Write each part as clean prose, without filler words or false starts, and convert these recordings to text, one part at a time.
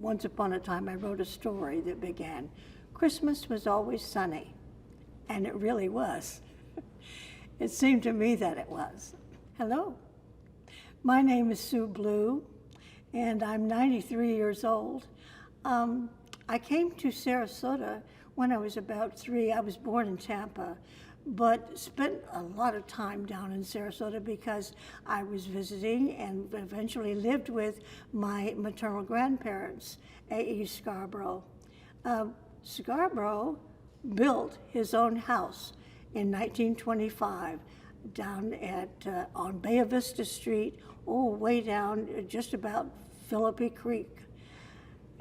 once upon a time I wrote a story that began, "Christmas was always sunny," and it really was. It seemed to me that it was. Hello, my name is Sue Blue, and I'm 93 years old. I came to Sarasota when I was about 3. I was born in Tampa, but spent a lot of time down in Sarasota because I was visiting and eventually lived with my maternal grandparents at East Scarborough. Scarborough built his own house in 1925 down at on Bay Vista Street, way down just about Philippi Creek.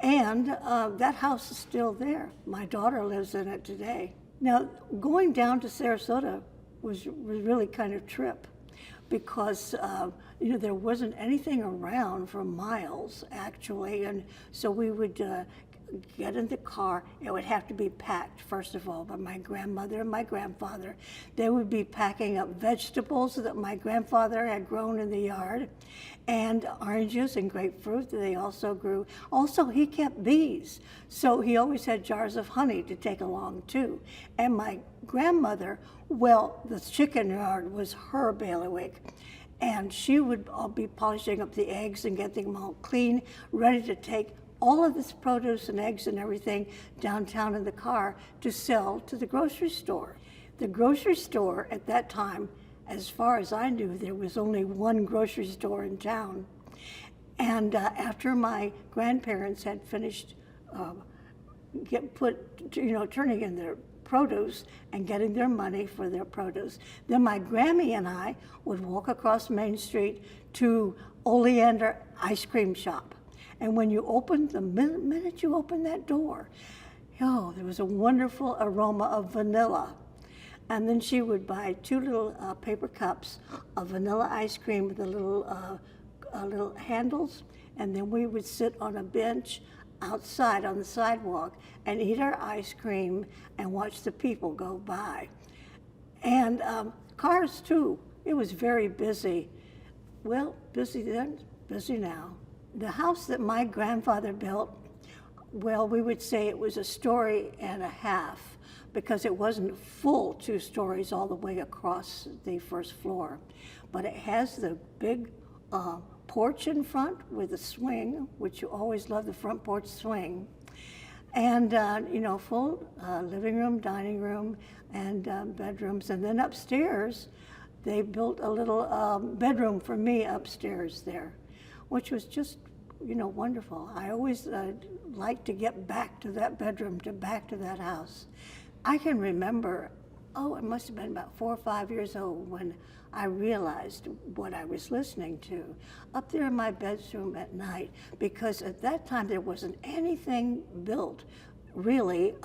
And that house is still there. My daughter lives in it today. Now, going down to Sarasota was really kind of a trip because, there wasn't anything around for miles, actually. And so we would get in the car. It would have to be packed, first of all, by my grandmother and my grandfather. They would be packing up vegetables that my grandfather had grown in the yard, and oranges and grapefruit that they also grew. Also, he kept bees, so he always had jars of honey to take along, too. And my grandmother, the chicken yard was her bailiwick, and she would be polishing up the eggs and getting them all clean, ready to take all of this produce and eggs and everything downtown in the car to sell to the grocery store. The grocery store at that time, as far as I knew, there was only one grocery store in town. And after my grandparents had finished turning in their produce and getting their money for their produce, then my Grammy and I would walk across Main Street to Oleander Ice Cream Shop. And when you opened, the minute you opened that door, there was a wonderful aroma of vanilla. And then she would buy 2 little paper cups of vanilla ice cream with the little handles, and then we would sit on a bench outside on the sidewalk and eat our ice cream and watch the people go by. And cars too. It was very busy. Well, busy then, busy now. The house that my grandfather built, we would say it was a story and a half because it wasn't full 2 stories all the way across the first floor. But it has the big porch in front with a swing, which you always love the front porch swing. And, full living room, dining room, and bedrooms. And then upstairs, they built a little bedroom for me upstairs there, which was just, wonderful. I always liked to get back to that bedroom, back to that house. I can remember, it must have been about 4 or 5 years old when I realized what I was listening to up there in my bedroom at night, because at that time there wasn't anything built really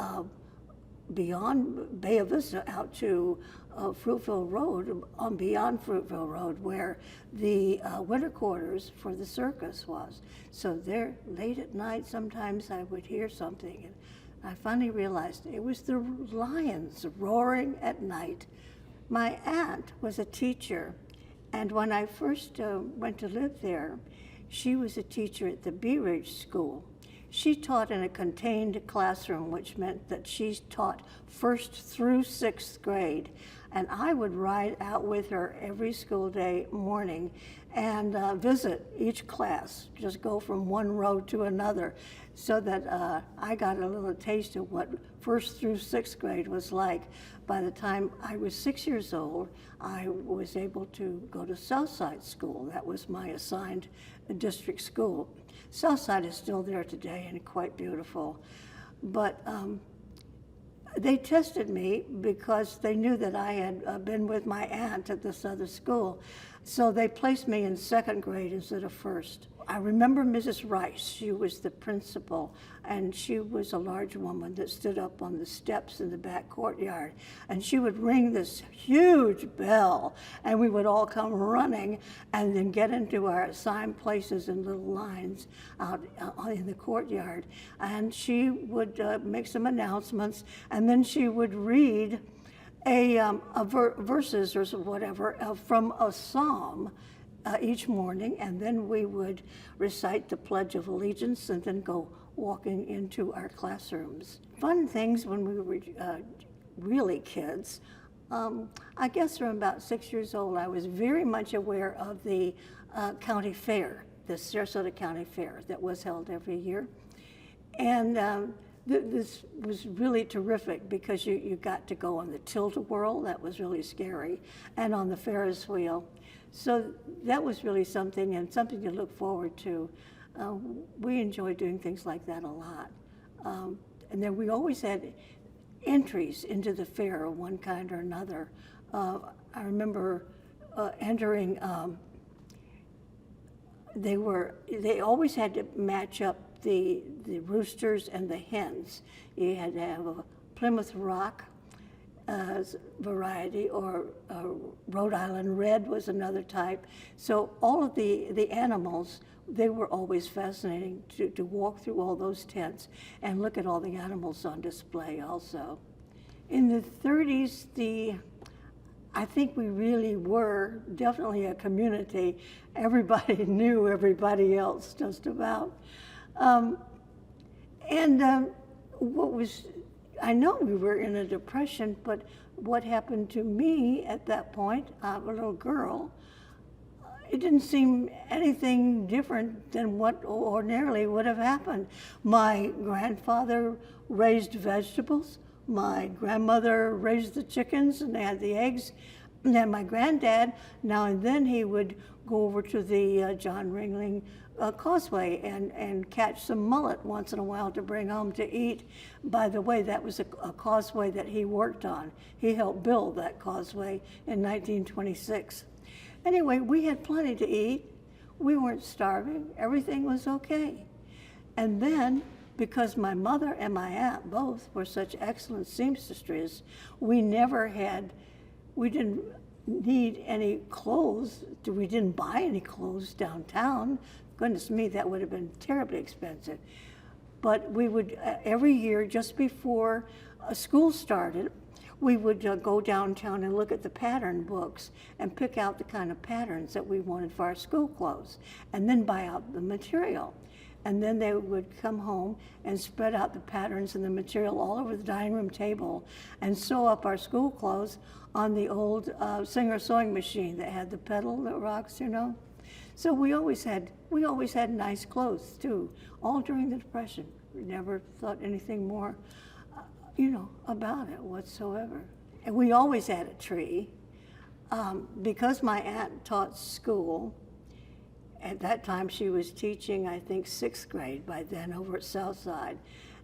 beyond Bay Vista out to Fruitville Road, beyond Fruitville Road, where the winter quarters for the circus was. So there, late at night, sometimes I would hear something, and I finally realized it was the lions roaring at night. My aunt was a teacher, and when I first went to live there, she was a teacher at the Bee Ridge School. She taught in a contained classroom, which meant that she taught 1st through 6th grade. And I would ride out with her every school day morning and visit each class, just go from one row to another, so that I got a little taste of what 1st through 6th grade was like. By the time I was 6 years old, I was able to go to Southside School. That was my assigned district school. Southside is still there today and quite beautiful. But they tested me because they knew that I had been with my aunt at this other school. So they placed me in 2nd grade instead of 1st. I remember Mrs. Rice. She was the principal, and she was a large woman that stood up on the steps in the back courtyard. And she would ring this huge bell, and we would all come running and then get into our assigned places in little lines out in the courtyard. And she would make some announcements, and then she would read verses or whatever from a psalm each morning, and then we would recite the Pledge of Allegiance and then go walking into our classrooms. Fun things when we were really kids. I guess from about 6 years old, I was very much aware of the county fair, the Sarasota County Fair that was held every year. And this was really terrific because you got to go on the tilt-a-whirl, that was really scary, and on the Ferris wheel. So that was really something, and something to look forward to. We enjoyed doing things like that a lot. And then we always had entries into the fair of one kind or another. I remember entering, they always had to match up the roosters and the hens. You had to have a Plymouth Rock variety, or Rhode Island Red was another type. So all of the animals, they were always fascinating to walk through all those tents and look at all the animals on display also. In the 30s, I think we really were definitely a community. Everybody knew everybody else, just about. I know we were in a depression, but what happened to me at that point, a little girl, it didn't seem anything different than what ordinarily would have happened. My grandfather raised vegetables. My grandmother raised the chickens, and they had the eggs. And then my granddad, now and then he would go over to the John Ringling causeway and catch some mullet once in a while to bring home to eat. By the way, that was a causeway that he worked on. He helped build that causeway in 1926. Anyway, we had plenty to eat. We weren't starving. Everything was okay. And then, because my mother and my aunt both were such excellent seamstresses, we didn't need any clothes. We didn't buy any clothes downtown. Goodness me, that would have been terribly expensive. But we would, every year, just before school started, we would go downtown and look at the pattern books and pick out the kind of patterns that we wanted for our school clothes, and then buy out the material. And then they would come home and spread out the patterns and the material all over the dining room table and sew up our school clothes on the old Singer sewing machine that had the pedal that rocks, you know. So we always had nice clothes too, all during the Depression. We never thought anything more, about it whatsoever. And we always had a tree. Because my aunt taught school, at that time she was teaching, I think, 6th grade by then over at Southside.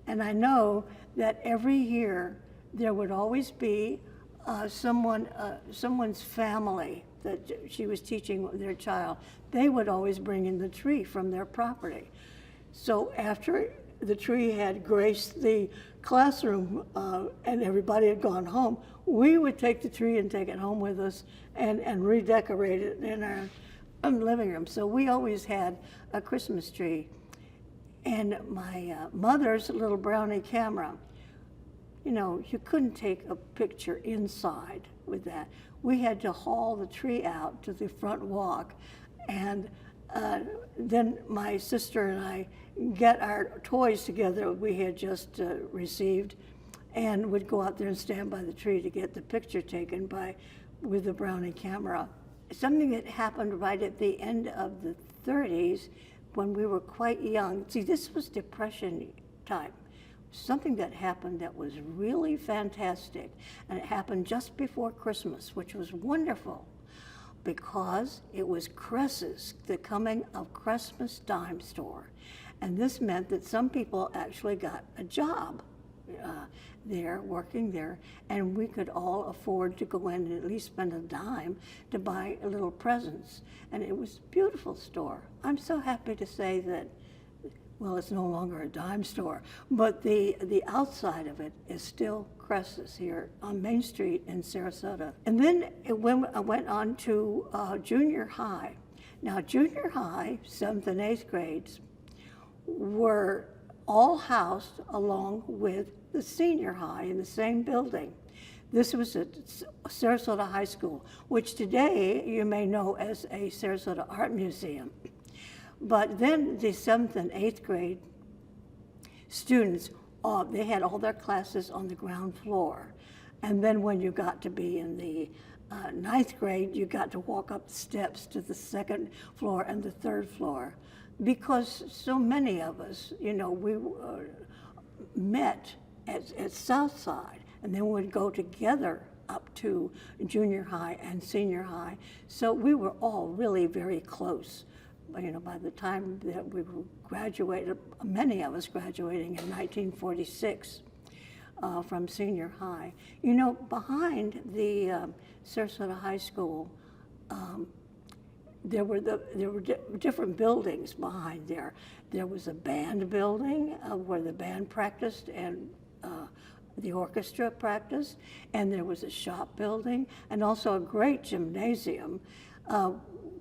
And I know that every year there would always be someone's family that she was teaching their child. They would always bring in the tree from their property. So after the tree had graced the classroom and everybody had gone home, we would take the tree and take it home with us and redecorate it in our living room. So we always had a Christmas tree. And my mother's little brownie camera, you couldn't take a picture inside with that. We had to haul the tree out to the front walk, and then my sister and I get our toys together we had just received, and would go out there and stand by the tree to get the picture taken with the brownie camera. Something that happened right at the end of the 30s when we were quite young. See, this was Depression time. Something that happened that was really fantastic, and it happened just before Christmas, which was wonderful because it was Cress's, the coming of Christmas dime store. And this meant that some people actually got a job there, working there, and we could all afford to go in and at least spend a dime to buy little presents. And it was a beautiful store. I'm so happy to say that, well, it's no longer a dime store, but the outside of it is still Cress's here on Main Street in Sarasota. And then I went on to junior high. Now, junior high, 7th and 8th grades, were all housed along with the senior high in the same building. This was at Sarasota High School, which today you may know as a Sarasota Art Museum. But then the 7th and 8th grade students, they had all their classes on the ground floor. And then when you got to be in the ninth grade, you got to walk up the steps to the second floor and the third floor. Because so many of us, we met at Southside, and then would go together up to junior high and senior high. So we were all really very close. By the time that we graduated, many of us graduating in 1946 from senior high. Behind the Sarasota High School, there were different buildings behind there. There was a band building where the band practiced and the orchestra practiced, and there was a shop building, and also a great gymnasium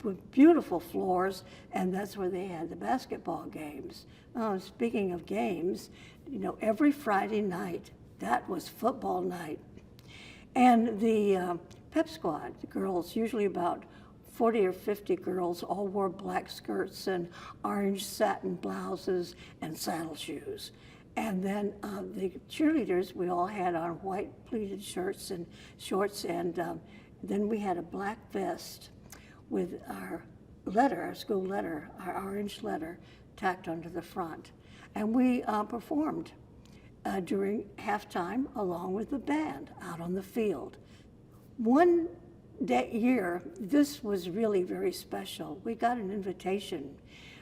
with beautiful floors, and that's where they had the basketball games. Speaking of games, every Friday night, that was football night. And the pep squad, the girls, usually about 40 or 50 girls, all wore black skirts and orange satin blouses and saddle shoes. And then the cheerleaders, we all had on white pleated shirts and shorts, and then we had a black vest with our letter, our school letter, our orange letter, tacked onto the front. And we performed during halftime along with the band out on the field. One year, this was really very special. We got an invitation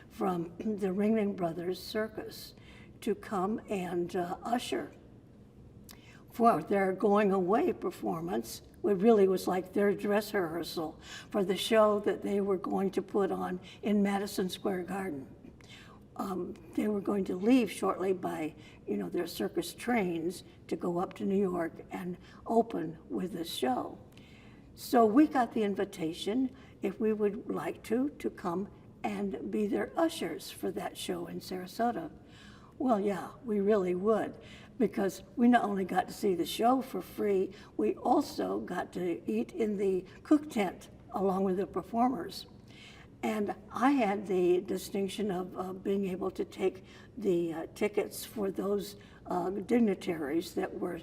from the Ringling Brothers Circus to come and usher for their going away performance. It really was like their dress rehearsal for the show that they were going to put on in Madison Square Garden. They were going to leave shortly by, their circus trains to go up to New York and open with the show. So we got the invitation, if we would like to come and be their ushers for that show in Sarasota. Well, yeah, we really would, because we not only got to see the show for free, we also got to eat in the cook tent along with the performers. And I had the distinction of being able to take the tickets for those dignitaries that were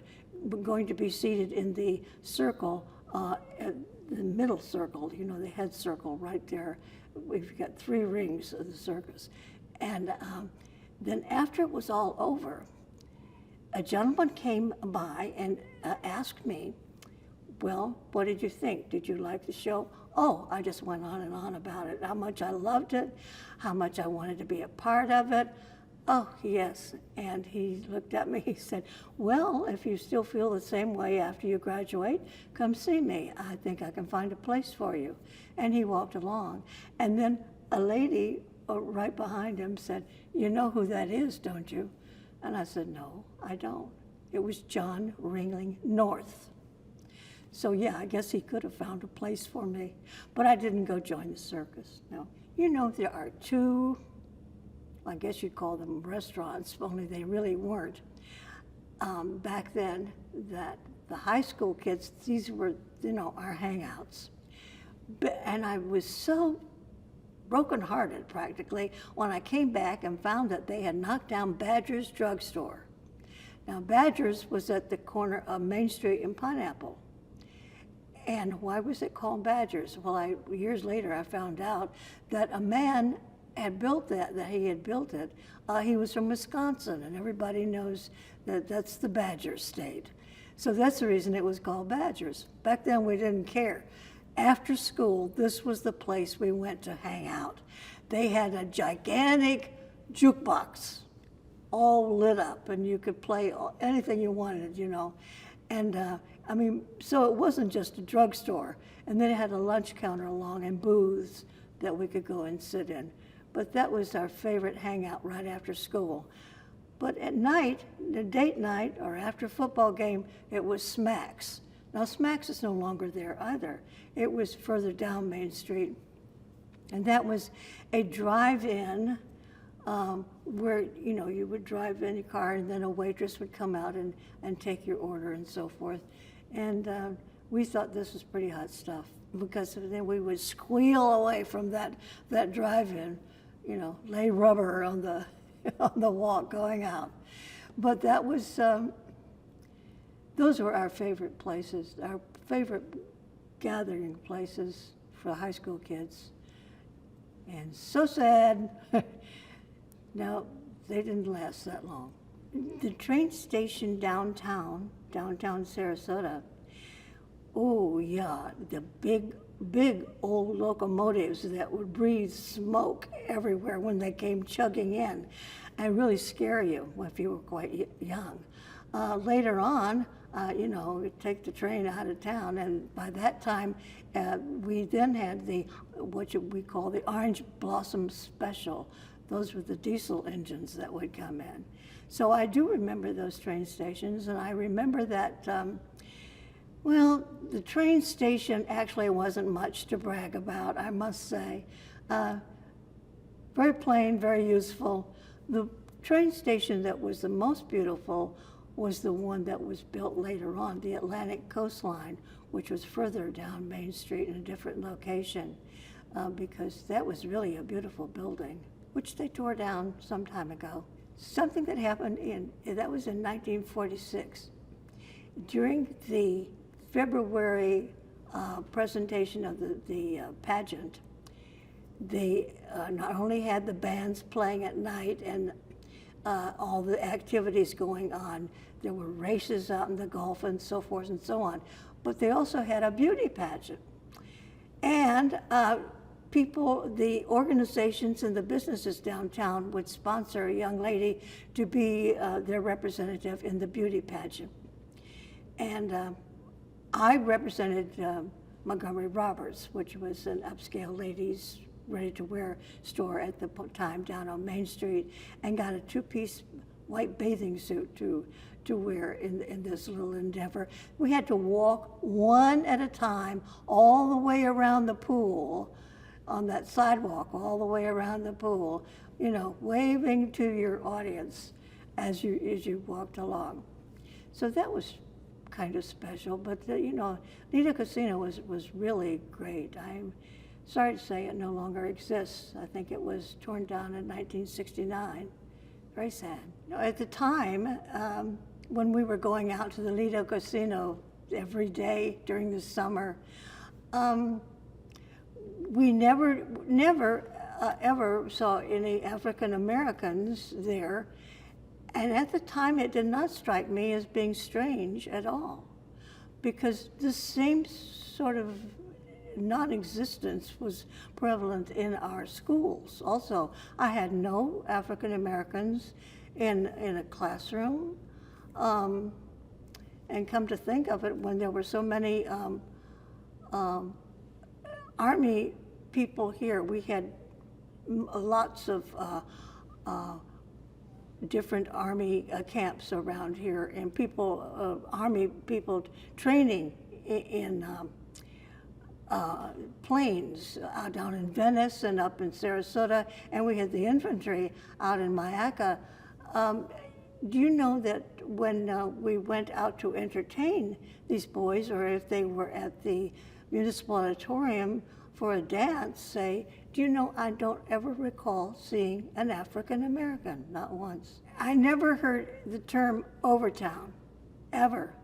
going to be seated in the circle, at the middle circle, the head circle right there. We've got 3 rings of the circus. And then after it was all over, a gentleman came by and asked me, well, what did you think? Did you like the show? Oh, I just went on and on about it, how much I loved it, how much I wanted to be a part of it. Oh, yes. And he looked at me, he said, well, if you still feel the same way after you graduate, come see me. I think I can find a place for you. And he walked along. And then a lady right behind him said, you know who that is, don't you? And I said, no, I don't. It was John Ringling North. So yeah, I guess he could have found a place for me, but I didn't go join the circus, no. There are 2, I guess you'd call them restaurants, only they really weren't. Back then, that the high school kids, these were, our hangouts. And I was so brokenhearted practically when I came back and found that they had knocked down Badger's drugstore. Now, Badger's was at the corner of Main Street and Pineapple. And why was it called Badger's? Well, years later, I found out that a man had built that he had built it. He was from Wisconsin, and everybody knows that that's the Badger state. So that's the reason it was called Badger's. Back then, we didn't care. After school, this was the place we went to hang out. They had a gigantic jukebox, all lit up, and you could play anything you wanted, And so it wasn't just a drugstore. And then it had a lunch counter along and booths that we could go and sit in. But that was our favorite hangout right after school. But at night, the date night or after football game, it was Smacks. Now, Smacks is no longer there either. It was further down Main Street. And that was a drive-in where, you would drive in your car and then a waitress would come out and take your order and so forth. And we thought this was pretty hot stuff because then we would squeal away from that drive-in, lay rubber on the on the walk going out. But that was, those were our favorite places, our favorite gathering places for high school kids. And so sad. Now, they didn't last that long. The train station downtown Sarasota, oh yeah, the big old locomotives that would breathe smoke everywhere when they came chugging in and really scare you if you were quite young. Later on, we'd take the train out of town, and by that time, we then had what we call the Orange Blossom Special. Those were the diesel engines that would come in. So I do remember those train stations, and I remember that, the train station actually wasn't much to brag about, I must say. Very plain, very useful. The train station that was the most beautiful was the one that was built later on, the Atlantic Coastline, which was further down Main Street in a different location, because that was really a beautiful building, which they tore down some time ago. Something that happened that was in 1946. During the February presentation of the pageant, they not only had the bands playing at night and all the activities going on, there were races out in the Gulf and so forth and so on, but they also had a beauty pageant. And the organizations and the businesses downtown would sponsor a young lady to be their representative in the beauty pageant. And I represented Montgomery Roberts, which was an upscale ladies ready-to-wear store at the time down on Main Street, and got a two-piece white bathing suit to wear in this little endeavor. We had to walk one at a time all the way around the pool, on that sidewalk, all the way around the pool, waving to your audience as you walked along. So that was kind of special, but Lido Casino was really great. I'm sorry to say it no longer exists. I think it was torn down in 1969. Very sad. At the time, when we were going out to the Lido Casino every day during the summer, we never ever saw any African Americans there. And at the time, it did not strike me as being strange at all, because the same sort of non-existence was prevalent in our schools. Also, I had no African Americans in a classroom. And come to think of it, when there were so many Army people here, we had lots of different Army camps around here, and Army people training in planes down in Venice and up in Sarasota, and we had the infantry out in Mayaca. Do you know that when we went out to entertain these boys, or if they were at the municipal auditorium for a dance, say, do you know, I don't ever recall seeing an African American, not once. I never heard the term Overtown, ever.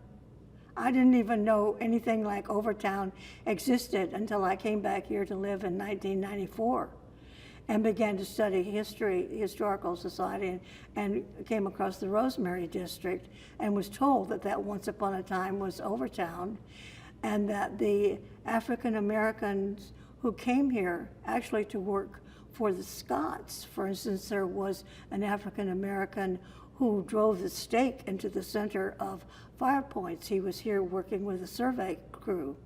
I didn't even know anything like Overtown existed until I came back here to live in 1994 and began to study historical society, and came across the Rosemary District and was told that once upon a time was Overtown, and that the African Americans who came here actually to work for the Scots. For instance, there was an African American who drove the stake into the center of Fire Points. He was here working with a survey crew,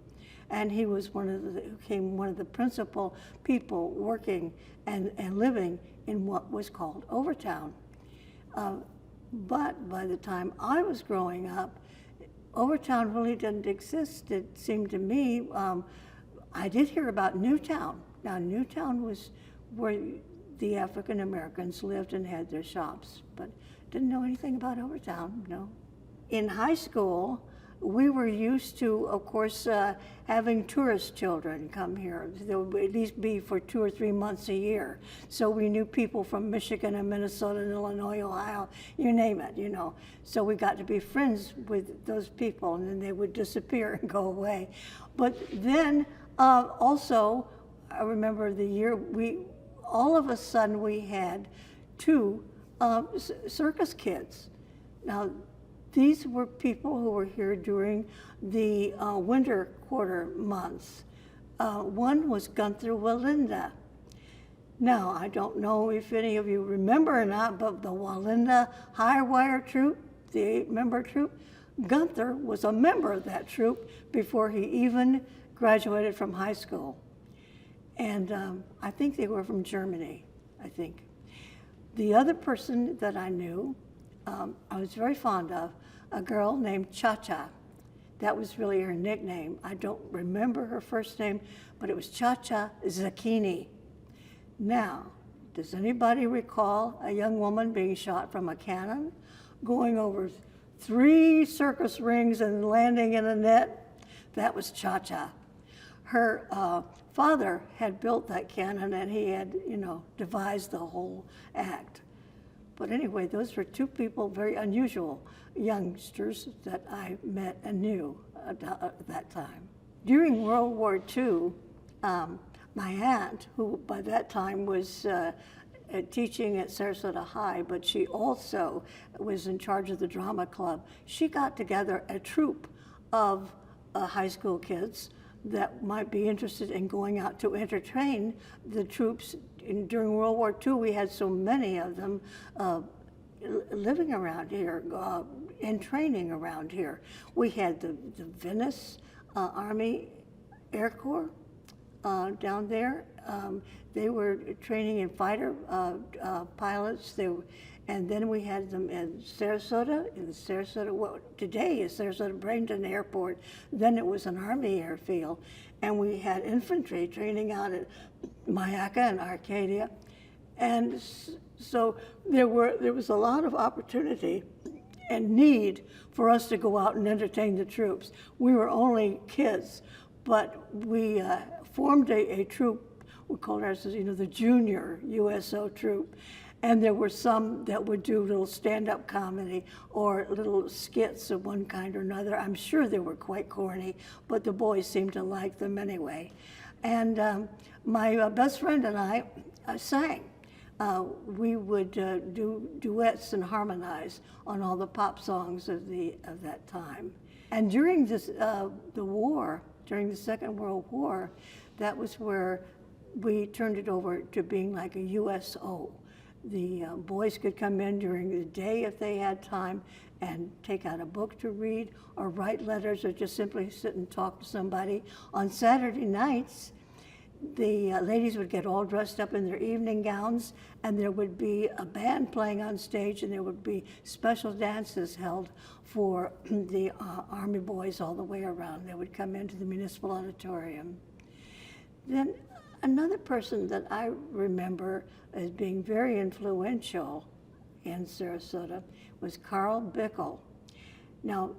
and he was became one of the principal people working and living in what was called Overtown. But by the time I was growing up, Overtown really didn't exist. It seemed to me, I did hear about Newtown. Now, Newtown was where the African Americans lived and had their shops, but didn't know anything about Overtown, no. In high school, we were used to, of course, having tourist children come here. There would at least be for 2 or 3 months a year. So we knew people from Michigan and Minnesota and Illinois, Ohio, you name it, you know. So we got to be friends with those people, and then they would disappear and go away. But then also, I remember the year all of a sudden we had 2 circus kids. Now, these were people who were here during the winter quarter months. One was Gunther Walinda. Now, I don't know if any of you remember or not, but the Walinda High Wire Troop, the 8-member troop, Gunther was a member of that troop before he even graduated from high school. And I think they were from Germany, I think. The other person that I knew, I was very fond of, a girl named Cha-Cha. That was really her nickname. I don't remember her first name, but it was Cha-Cha Zacchini. Now, does anybody recall a young woman being shot from a cannon, going over 3 circus rings and landing in a net? That was Cha-Cha. Her father had built that cannon, and he had, devised the whole act. But anyway, those were 2 people, very unusual youngsters that I met and knew at that time. During World War II, my aunt, who by that time was teaching at Sarasota High, but she also was in charge of the drama club, she got together a troupe of high school kids that might be interested in going out to entertain the troops. During World War II, we had so many of them living around here and training around here. We had the Venice Army Air Corps down there. They were training in fighter pilots. And then we had them in Sarasota, what today is Sarasota Bradenton Airport. Then it was an Army airfield. And we had infantry training out at Mayaca and Arcadia. And so there was a lot of opportunity and need for us to go out and entertain the troops. We were only kids, but we formed a troop. We called ourselves, the junior USO troop. And there were some that would do little stand-up comedy or little skits of one kind or another. I'm sure they were quite corny, but the boys seemed to like them anyway. And my best friend and I sang. We would do duets and harmonize on all the pop songs of that time. And during the war, during the Second World War, that was where we turned it over to being like a USO. The boys could come in during the day if they had time and take out a book to read or write letters or just simply sit and talk to somebody. On Saturday nights, the ladies would get all dressed up in their evening gowns, and there would be a band playing on stage, and there would be special dances held for the Army boys all the way around. They would come into the municipal auditorium. Then another person that I remember as being very influential in Sarasota was Carl Bickle. Now,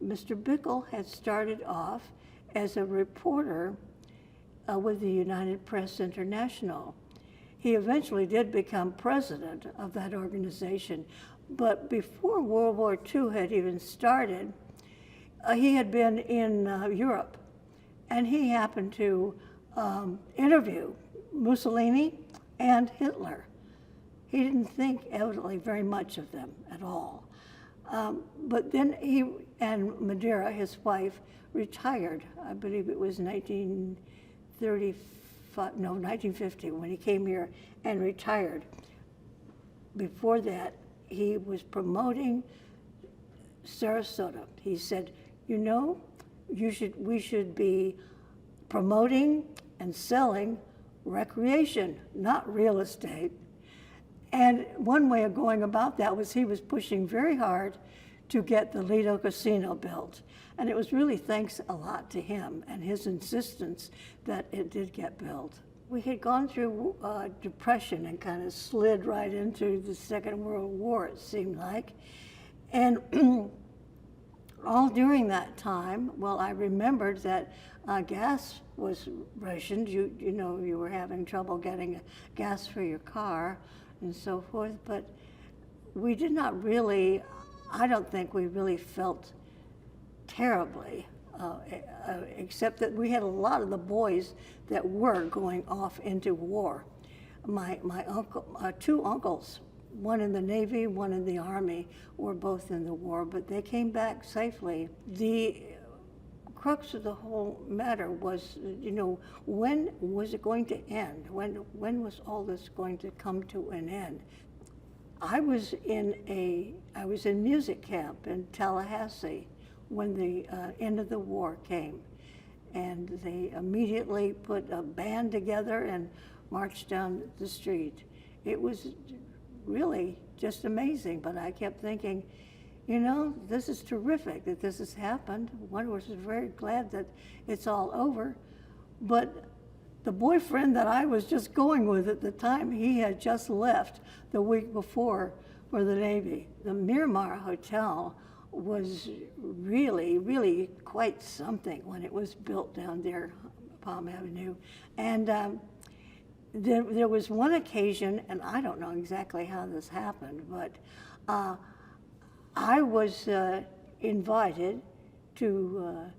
Mr. Bickle had started off as a reporter with the United Press International. He eventually did become president of that organization, but before World War II had even started, he had been in Europe, and he happened to interview Mussolini and Hitler. He didn't think evidently very much of them at all. But then he and Madeira, his wife, retired. I believe it was 1950 when he came here and retired. Before that, he was promoting Sarasota. He said, we should be promoting and selling recreation, not real estate. And one way of going about that was he was pushing very hard to get the Lido Casino built. And it was really thanks a lot to him and his insistence that it did get built. We had gone through depression and kind of slid right into the Second World War, it seemed like. And all during that time, well, I remembered that gas was rationed. You know, you were having trouble getting gas for your car and so forth, but we did not really, I don't think we really felt terribly, except that we had a lot of the boys that were going off into war. My uncle, two uncles, one in the Navy, one in the Army, were both in the war, but they came back safely. The crux of the whole matter was, you know, when was it going to end? When was all this going to come to an end? I was in music camp in Tallahassee when the end of the war came, and they immediately put a band together and marched down the street. It was really just amazing, but I kept thinking, you know, this is terrific that this has happened. One was very glad that it's all over, but the boyfriend that I was just going with at the time, he had just left the week before for the Navy. The Miramar Hotel was really, really quite something when it was built down there, Palm Avenue. And there was one occasion, and I don't know exactly how this happened, but I was invited to,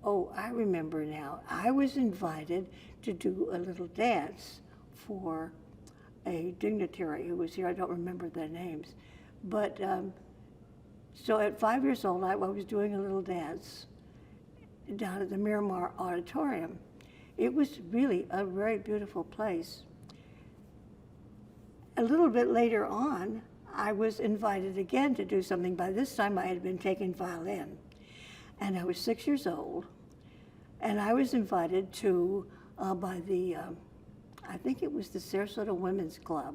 I remember now. I was invited to do a little dance for a dignitary who was here. I don't remember their names. But so at 5 years old, I was doing a little dance down at the Miramar Auditorium. It was really a very beautiful place. A little bit later on, I was invited again to do something. By this time, I had been taking violin, and I was 6 years old, and I was invited to, by the, I think it was the Sarasota Women's Club,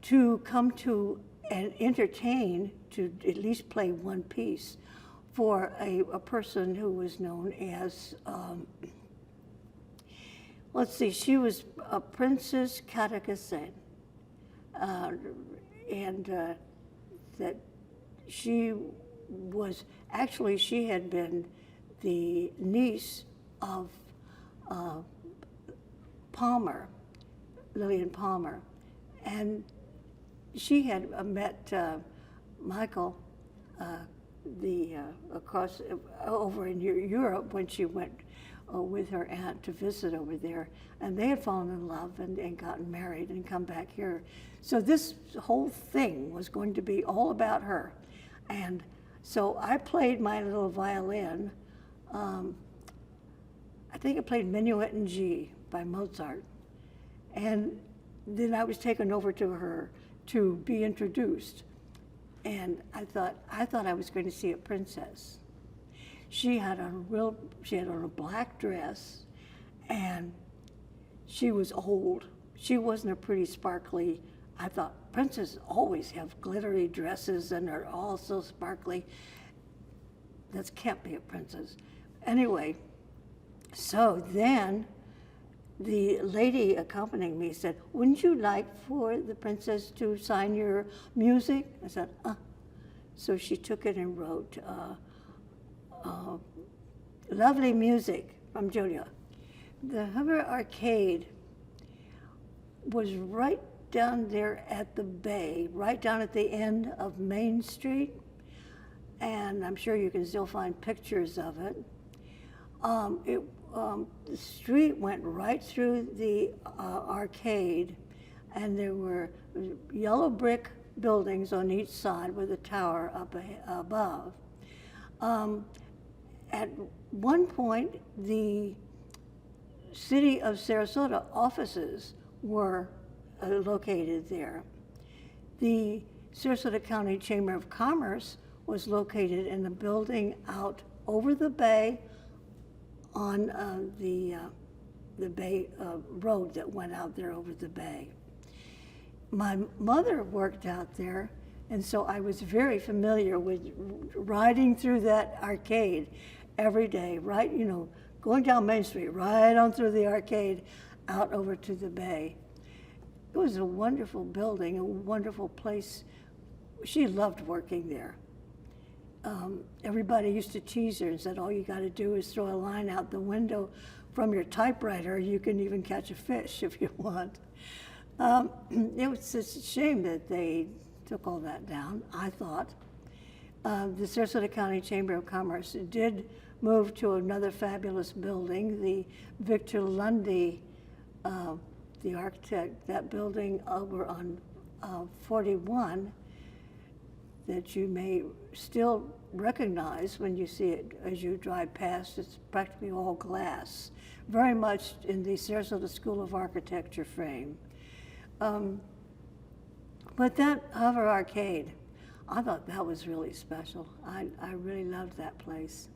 to come to and entertain, to at least play one piece for a person who was known as, let's see, she was a Princess Katakasen. And that she was, actually she had been the niece of Palmer, Lillian Palmer. And she had met Michael across over in Europe when she went with her aunt to visit over there, and they had fallen in love and gotten married and come back here. So this whole thing was going to be all about her. And so I played my little violin. I think I played Minuet in G by Mozart. And then I was taken over to her to be introduced. And I thought I was going to see a princess. She had on a black dress, and she was old. She wasn't a pretty sparkly. I thought princesses always have glittery dresses and are all so sparkly. That can't be a princess. Anyway, so then the lady accompanying me said, "Wouldn't you like for the princess to sign your music?" I said, So she took it and wrote, "Lovely music from Julia." The Humber Arcade was right down there at the bay, right down at the end of Main Street, and I'm sure you can still find pictures of it. The street went right through the arcade, and there were yellow brick buildings on each side with a tower up above. At one point, the City of Sarasota offices were located there. The Sarasota County Chamber of Commerce was located in a building out over the bay on the bay road that went out there over the bay. My mother worked out there, and so I was very familiar with riding through that arcade every day, right, going down Main Street, right on through the arcade, out over to the bay. It was a wonderful building, a wonderful place. She loved working there. everybody used to tease her and said, all you got to do is throw a line out the window from your typewriter. You can even catch a fish if you want. It was just a shame that they took all that down, I thought. The Sarasota County Chamber of Commerce did move to another fabulous building, the Victor Lundy, the architect, that building over on 41 that you may still recognize when you see it as you drive past. It's practically all glass, very much in the Sarasota School of Architecture frame. But that Hover Arcade, I thought that was really special. I really loved that place.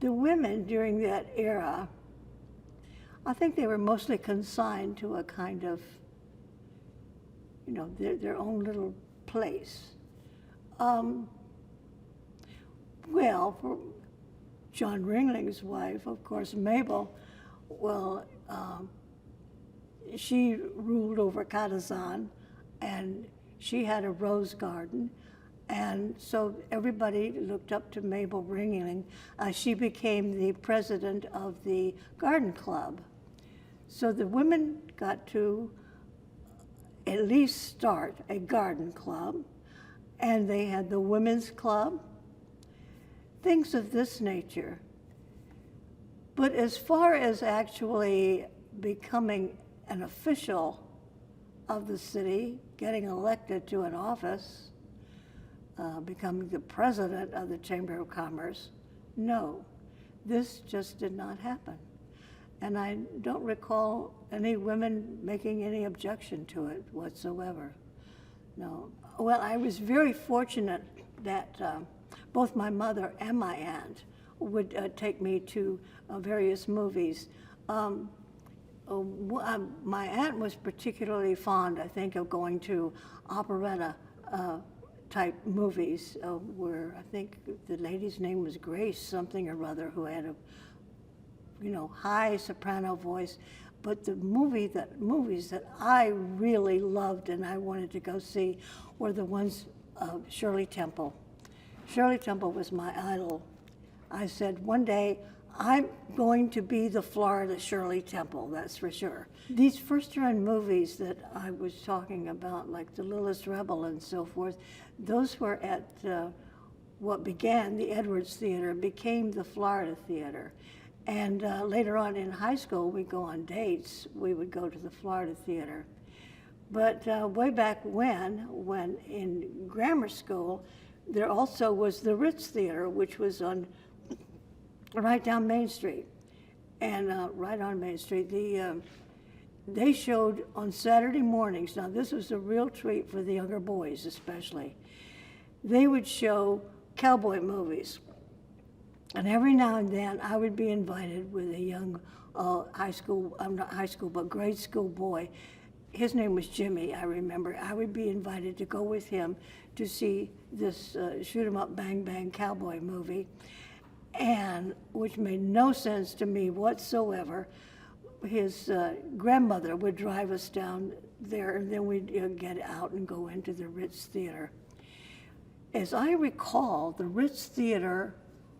The women during that era, I think they were mostly consigned to a kind of, you know, their own little place. Well, for John Ringling's wife, of course, Mabel, well, she ruled over Katazan, and she had a rose garden. And so everybody looked up to Mabel Ringling. She became the president of the garden club. So the women got to at least start a garden club, and they had the women's club, things of this nature. But as far as actually becoming an official of the city, getting elected to an office, becoming the president of the Chamber of Commerce, no, this just did not happen. And I don't recall any women making any objection to it whatsoever. No. Well, I was very fortunate that both my mother and my aunt would take me to various movies. My aunt was particularly fond, I think, of going to operetta type movies where I think the lady's name was Grace something or other, who had a, you know, high soprano voice. But the movies that I really loved and I wanted to go see were the ones of Shirley Temple. Shirley Temple was my idol. I said, one day, I'm going to be the Florida Shirley Temple, that's for sure. These first-run movies that I was talking about, like The Littlest Rebel and so forth, those were at what began the Edwards Theater, became the Florida Theater. And later on in high school, we'd go on dates, we would go to the Florida Theater. But way back when in grammar school, there also was the Ritz Theater, which was on right down Main Street. And right on Main Street, they showed on Saturday mornings, now this was a real treat for the younger boys especially, they would show cowboy movies. And every now and then I would be invited with a young grade school boy. His name was Jimmy, I remember. I would be invited to go with him to see this shoot 'em up, bang, bang cowboy movie, and which made no sense to me whatsoever. His grandmother would drive us down there, and then we'd get out and go into the Ritz Theater. As I recall, the Ritz Theater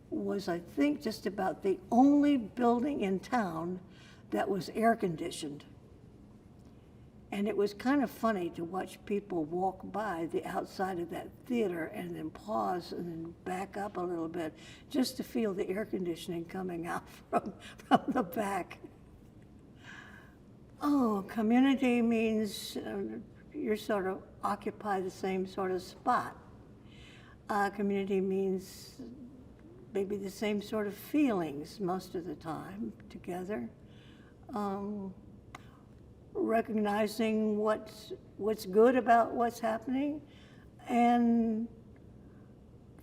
was, I think, just about the only building in town that was air-conditioned. And it was kind of funny to watch people walk by the outside of that theater and then pause and then back up a little bit just to feel the air conditioning coming out from the back. Oh, community means you sort of occupy the same sort of spot. Community means maybe the same sort of feelings most of the time together. Recognizing what's good about what's happening and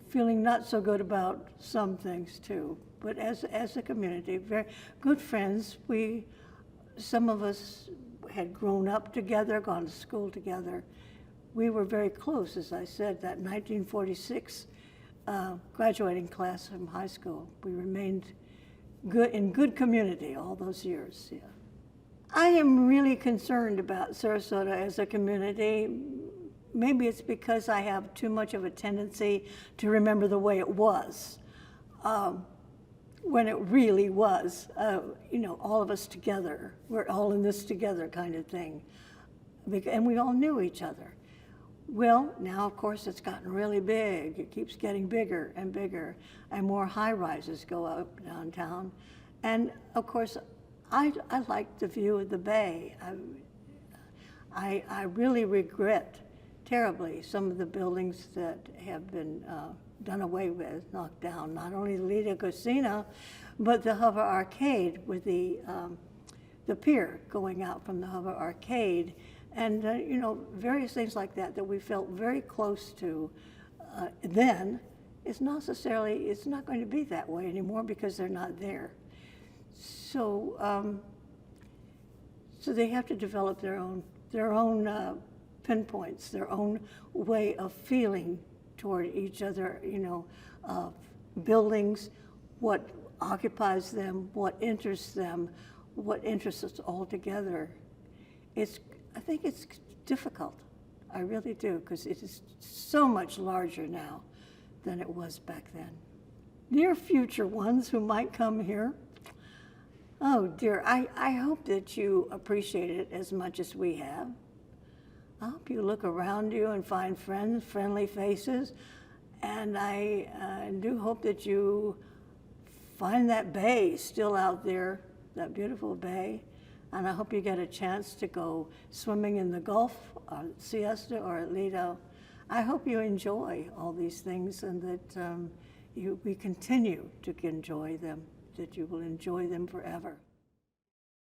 feeling not so good about some things too. But as a community, very good friends. Some of us had grown up together, gone to school together. We were very close, as I said, that 1946 graduating class from high school. We remained in good community all those years, yeah. I am really concerned about Sarasota as a community, maybe it's because I have too much of a tendency to remember the way it was, when it really was, all of us together. We're all in this together kind of thing. And we all knew each other. Well, now, of course, it's gotten really big. It keeps getting bigger and bigger, and more high-rises go up downtown. And, of course, I like the view of the bay. I really regret terribly some of the buildings that have been done away with, knocked down. Not only the Lido Casino, but the Hover Arcade with the pier going out from the Hover Arcade. And, various things like that that we felt very close to then. It's not going to be that way anymore because they're not there. So, so they have to develop their own pinpoints, their own way of feeling toward each other, buildings, what occupies them, what interests them, what interests us all together. I think it's difficult. I really do, because it is so much larger now than it was back then. Dear future ones who might come here, oh dear, I hope that you appreciate it as much as we have. I hope you look around you and find friends, friendly faces, and I do hope that you find that bay still out there, that beautiful bay. And I hope you get a chance to go swimming in the Gulf, or Siesta, or at Lido. I hope you enjoy all these things, and that we continue to enjoy them, that you will enjoy them forever.